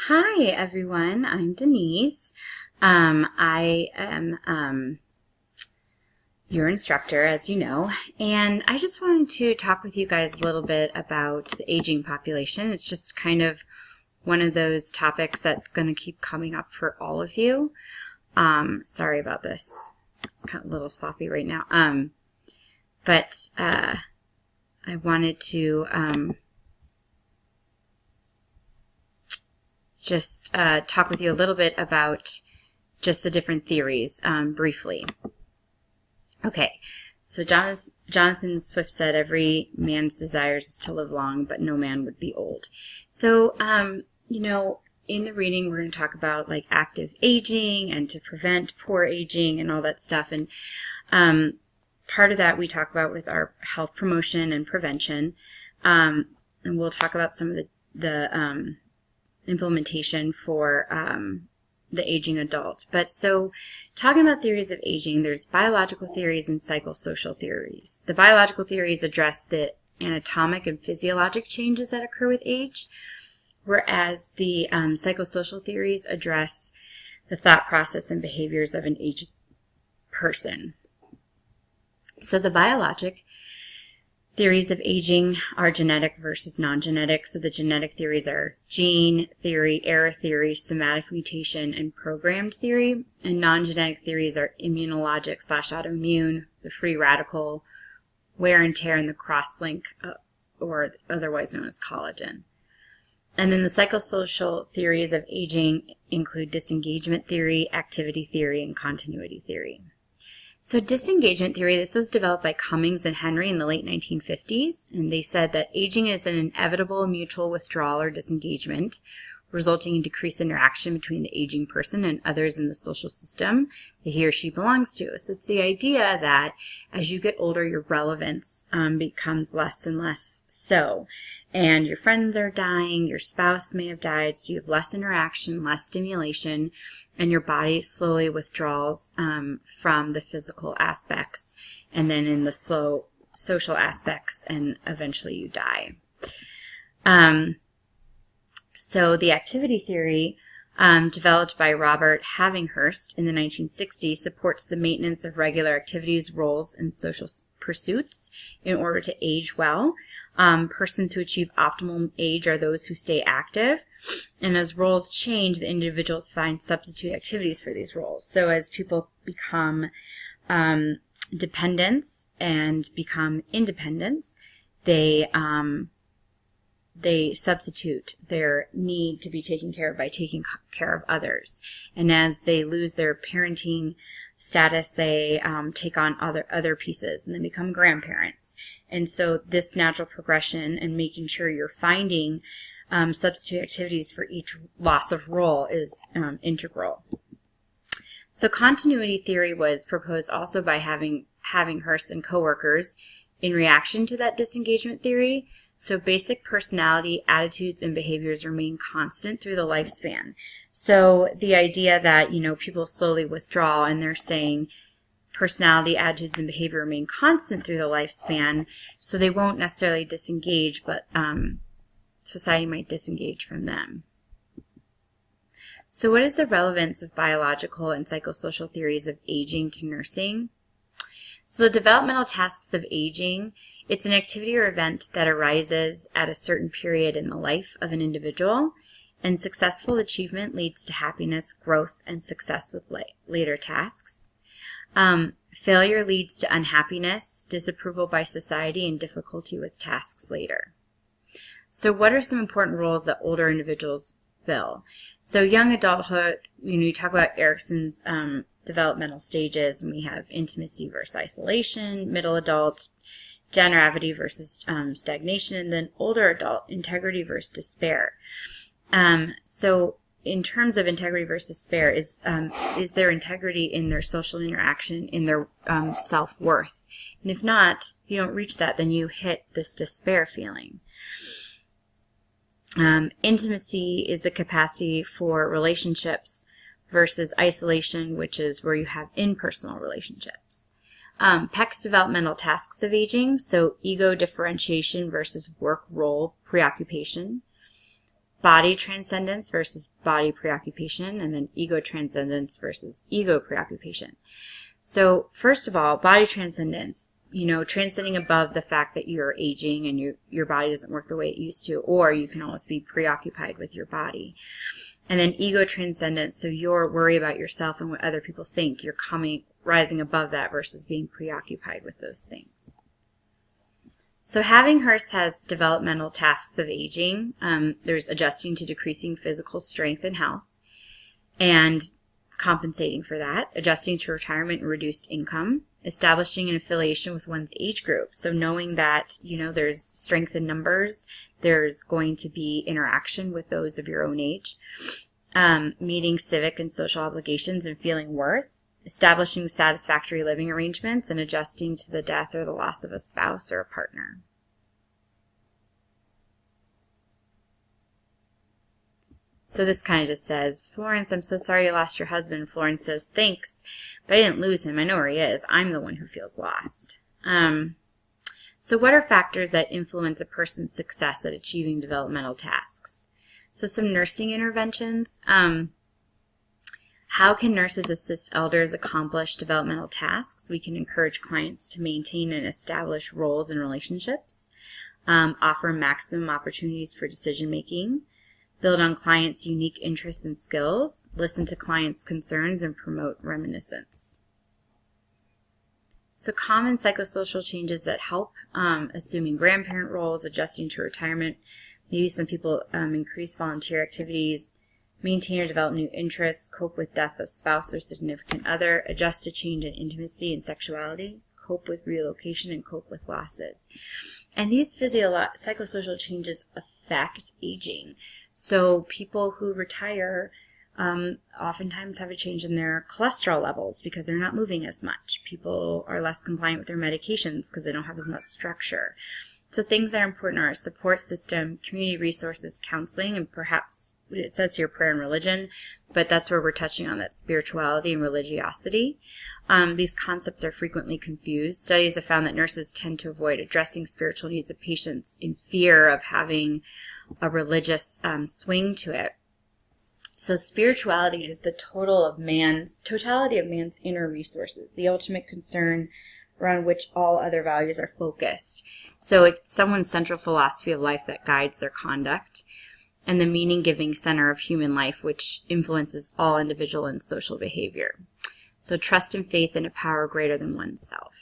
Hi, everyone. I'm Denise. I am your instructor, as you know, and I just wanted to talk with you guys a little bit about the aging population. It's just kind of one of those topics that's going to keep coming up for all of you. Sorry about this. It's kind of a little sloppy right now. But I wanted to just talk with you a little bit about just the different theories briefly. Okay, so Jonathan Swift said, every man's desires is to live long, but no man would be old. So, in the reading, we're going to talk about like active aging and to prevent poor aging and all that stuff. And part of that we talk about with our health promotion and prevention. And we'll talk about some of the implementation for the aging adult. But so talking about theories of aging, there's biological theories and psychosocial theories. The biological theories address the anatomic and physiologic changes that occur with age, whereas the psychosocial theories address the thought process and behaviors of an aged person. So the biologic theories of aging are genetic versus non-genetic. So the genetic theories are gene theory, error theory, somatic mutation, and programmed theory. And non-genetic theories are immunologic / autoimmune, the free radical, wear and tear, and the cross-link, or otherwise known as collagen. And then the psychosocial theories of aging include disengagement theory, activity theory, and continuity theory. So disengagement theory, this was developed by Cummings and Henry in the late 1950s, and they said that aging is an inevitable mutual withdrawal or disengagement, resulting in decreased interaction between the aging person and others in the social system that he or she belongs to. So it's the idea that as you get older, your relevance becomes less and less so. And your friends are dying, your spouse may have died, so you have less interaction, less stimulation, and your body slowly withdraws from the physical aspects, and then in the slow social aspects, and eventually you die. So the activity theory developed by Robert Havinghurst in the 1960s supports the maintenance of regular activities, roles, and social pursuits in order to age well. Persons who achieve optimal age are those who stay active. And as roles change, the individuals find substitute activities for these roles. So as people become dependents and become independents, they substitute their need to be taken care of by taking care of others. And as they lose their parenting status, they take on other pieces and then become grandparents. And so this natural progression and making sure you're finding substitute activities for each loss of role is integral. So continuity theory was proposed also by Havinghurst and coworkers in reaction to that disengagement theory. So basic personality, attitudes, and behaviors remain constant through the lifespan. So the idea that, people slowly withdraw, and they're saying personality, attitudes, and behavior remain constant through the lifespan, so they won't necessarily disengage, but society might disengage from them. So what is the relevance of biological and psychosocial theories of aging to nursing? So the developmental tasks of aging, it's an activity or event that arises at a certain period in the life of an individual, and successful achievement leads to happiness, growth, and success with later tasks. Failure leads to unhappiness, disapproval by society, and difficulty with tasks later. So what are some important roles that older individuals fill? So young adulthood, you talk about Erikson's developmental stages, and we have intimacy versus isolation, middle adult, generosity versus stagnation, and then older adult, integrity versus despair. So in terms of integrity versus despair, is there integrity in their social interaction, in their self-worth? And if not, if you don't reach that, then you hit this despair feeling. Intimacy is the capacity for relationships versus isolation, which is where you have impersonal relationships. Peck's developmental tasks of aging, so ego differentiation versus work role preoccupation. body transcendence versus body preoccupation, and then ego transcendence versus ego preoccupation. So first of all, body transcendence, transcending above the fact that you're aging and your body doesn't work the way it used to, or you can always be preoccupied with your body. And then ego transcendence, so you're worried about yourself and what other people think. You're rising above that versus being preoccupied with those things. So having HRST has developmental tasks of aging. There's adjusting to decreasing physical strength and health and compensating for that, adjusting to retirement and reduced income, establishing an affiliation with one's age group. So knowing that, there's strength in numbers, there's going to be interaction with those of your own age, meeting civic and social obligations and feeling worth, establishing satisfactory living arrangements, and adjusting to the death or the loss of a spouse or a partner. So this kind of just says, Florence, I'm so sorry you lost your husband. Florence says, thanks, but I didn't lose him. I know where he is. I'm the one who feels lost. So what are factors that influence a person's success at achieving developmental tasks? So some nursing interventions. How can nurses assist elders accomplish developmental tasks? We can encourage clients to maintain and establish roles and relationships, offer maximum opportunities for decision making, build on clients' unique interests and skills, listen to clients' concerns, and promote reminiscence. So common psychosocial changes that help, assuming grandparent roles, adjusting to retirement, maybe some people increase volunteer activities, maintain or develop new interests, cope with death of spouse or significant other, adjust to change in intimacy and sexuality, cope with relocation, and cope with losses. And these psychosocial changes affect aging. So people who retire oftentimes have a change in their cholesterol levels because they're not moving as much. People are less compliant with their medications because they don't have as much structure. So things that are important are a support system, community resources, counseling, and perhaps it says here prayer and religion, but that's where we're touching on that spirituality and religiosity. These concepts are frequently confused. Studies have found that nurses tend to avoid addressing spiritual needs of patients in fear of having a religious swing to it. So spirituality is the totality of man's inner resources, the ultimate concern around which all other values are focused. So it's someone's central philosophy of life that guides their conduct, and the meaning-giving center of human life, which influences all individual and social behavior. So trust and faith in a power greater than oneself.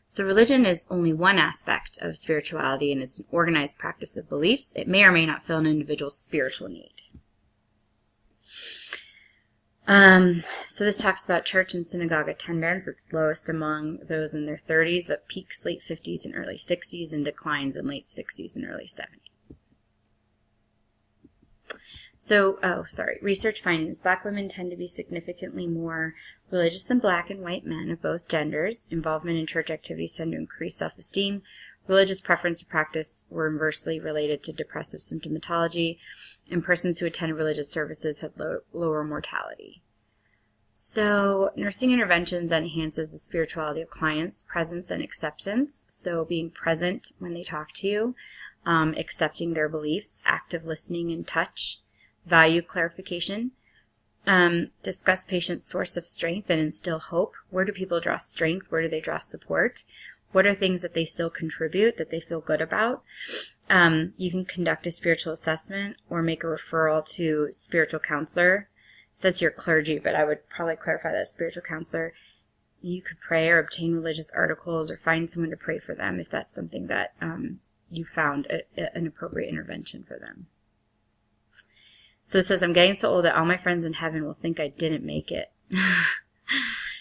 So religion is only one aspect of spirituality, and it's an organized practice of beliefs. It may or may not fill an individual's spiritual need. So this talks about church and synagogue attendance. It's lowest among those in their 30s, but peaks late 50s and early 60s, and declines in late 60s and early 70s. So, research findings. Black women tend to be significantly more religious than black and white men of both genders. Involvement in church activities tend to increase self-esteem. Religious preference or practice were inversely related to depressive symptomatology, and persons who attended religious services had lower mortality. So nursing interventions enhances the spirituality of clients, presence and acceptance. So being present when they talk to you, accepting their beliefs, active listening and touch, value clarification, discuss patient's source of strength and instill hope. Where do people draw strength? Where do they draw support? What are things that they still contribute, that they feel good about? You can conduct a spiritual assessment or make a referral to spiritual counselor. It says here clergy, but I would probably clarify that spiritual counselor. You could pray or obtain religious articles or find someone to pray for them if that's something that you found an appropriate intervention for them. So it says, I'm getting so old that all my friends in heaven will think I didn't make it.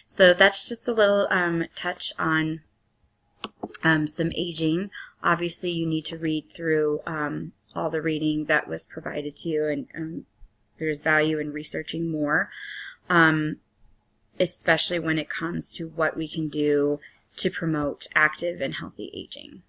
So that's just a little touch on some aging. Obviously, you need to read through all the reading that was provided to you, and there's value in researching more, especially when it comes to what we can do to promote active and healthy aging.